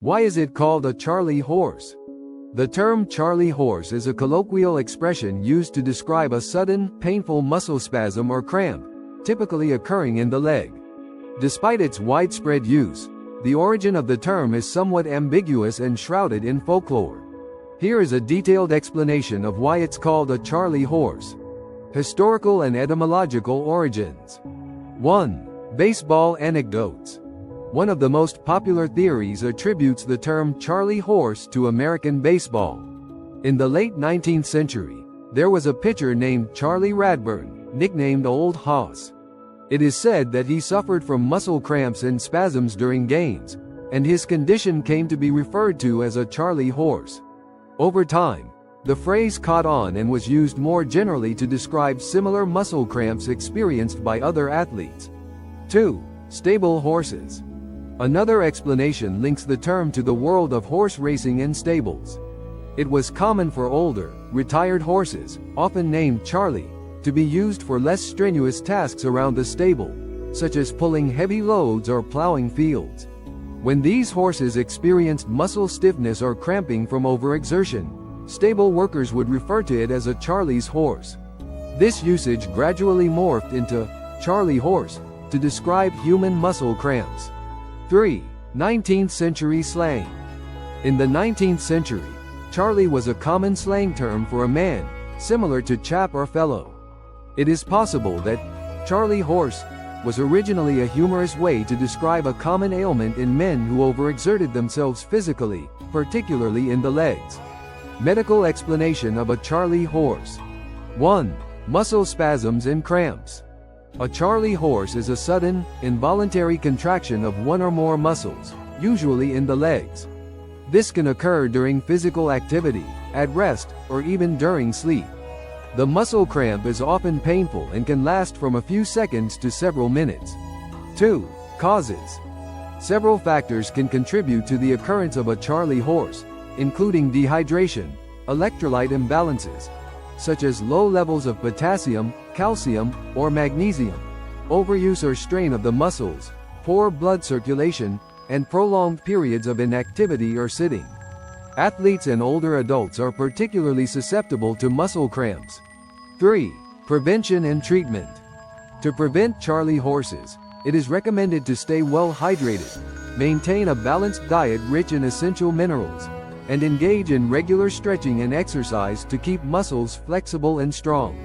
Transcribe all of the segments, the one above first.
Why is it called a Charley horse? The term Charley horse is a colloquial expression used to describe a sudden, painful muscle spasm or cramp, typically occurring in the leg. Despite its widespread use, the origin of the term is somewhat ambiguous and shrouded in folklore. Here is a detailed explanation of why it's called a Charley horse. Historical and etymological origins. 1. Baseball anecdotes. One of the most popular theories attributes the term Charley horse to American baseball. In the late 19th century, there was a pitcher named Charley Radburn, nicknamed Old Hoss. It is said that he suffered from muscle cramps and spasms during games, and his condition came to be referred to as a Charley horse. Over time, the phrase caught on and was used more generally to describe similar muscle cramps experienced by other athletes. 2. Stable horses. Another explanation links the term to the world of horse racing in stables. It was common for older, retired horses, often named Charley, to be used for less strenuous tasks around the stable, such as pulling heavy loads or plowing fields. When these horses experienced muscle stiffness or cramping from overexertion, stable workers would refer to it as a Charley's horse. This usage gradually morphed into Charley horse to describe human muscle cramps. 3. 19th century slang. In the 19th century, Charley was a common slang term for a man, similar to chap or fellow. It is possible that Charley horse was originally a humorous way to describe a common ailment in men who overexerted themselves physically, particularly in the legs. Medical explanation of a Charley horse. 1. Muscle spasms and cramps. A Charley horse is a sudden, involuntary contraction of one or more muscles, usually in the legs. This can occur during physical activity, at rest, or even during sleep. The muscle cramp is often painful and can last from a few seconds to several minutes. 2. Causes. Several factors can contribute to the occurrence of a Charley horse, including dehydration, electrolyte imbalances, such as low levels of potassium, calcium, or magnesium, overuse or strain of the muscles, poor blood circulation, and prolonged periods of inactivity or sitting. Athletes and older adults are particularly susceptible to muscle cramps. 3. Prevention and treatment. To prevent Charley horses, it is recommended to stay well hydrated, maintain a balanced diet rich in essential minerals, and engage in regular stretching and exercise to keep muscles flexible and strong.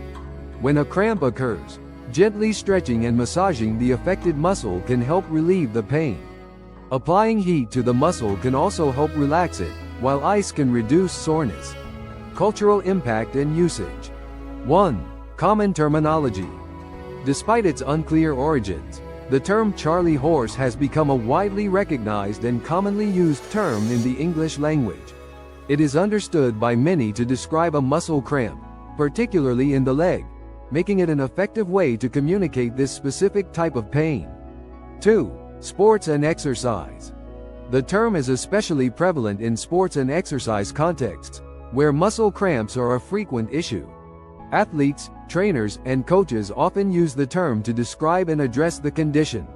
When a cramp occurs, gently stretching and massaging the affected muscle can help relieve the pain. Applying heat to the muscle can also help relax it, while ice can reduce soreness. Cultural impact and usage. 1. Common terminology. Despite its unclear origins, the term Charley horse has become a widely recognized and commonly used term in the English language. It is understood by many to describe a muscle cramp, particularly in the leg, making it an effective way to communicate this specific type of pain. 2. Sports and exercise. The term is especially prevalent in sports and exercise contexts, where muscle cramps are a frequent issue. Athletes, trainers, and coaches often use the term to describe and address the condition,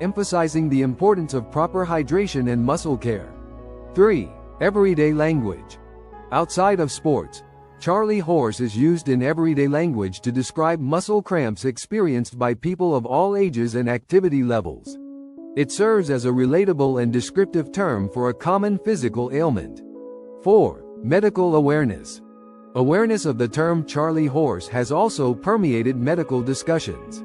emphasizing the importance of proper hydration and muscle care. 3. Everyday language. Outside of sports, Charley horse is used in everyday language to describe muscle cramps experienced by people of all ages and activity levels. It serves as a relatable and descriptive term for a common physical ailment. 4. Medical awareness. Awareness of the term Charley horse has also permeated medical discussions.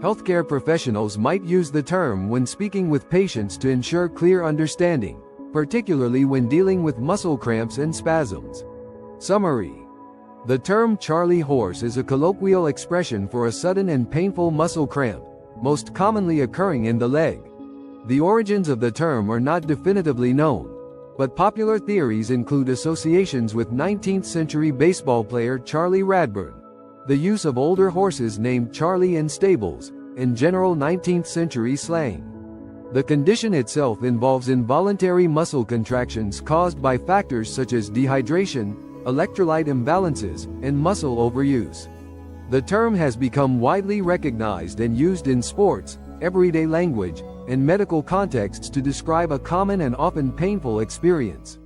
Healthcare professionals might use the term when speaking with patients to ensure clear understanding, particularly when dealing with muscle cramps and spasms. Summary. The term Charley horse is a colloquial expression for a sudden and painful muscle cramp, most commonly occurring in the leg. The origins of the term are not definitively known, but popular theories include associations with 19th century baseball player Charley Radburn, the use of older horses named Charley in stables, and general 19th century slang. The condition itself involves involuntary muscle contractions caused by factors such as dehydration, electrolyte imbalances, and muscle overuse. The term has become widely recognized and used in sports, everyday language, in medical contexts to describe a common and often painful experience.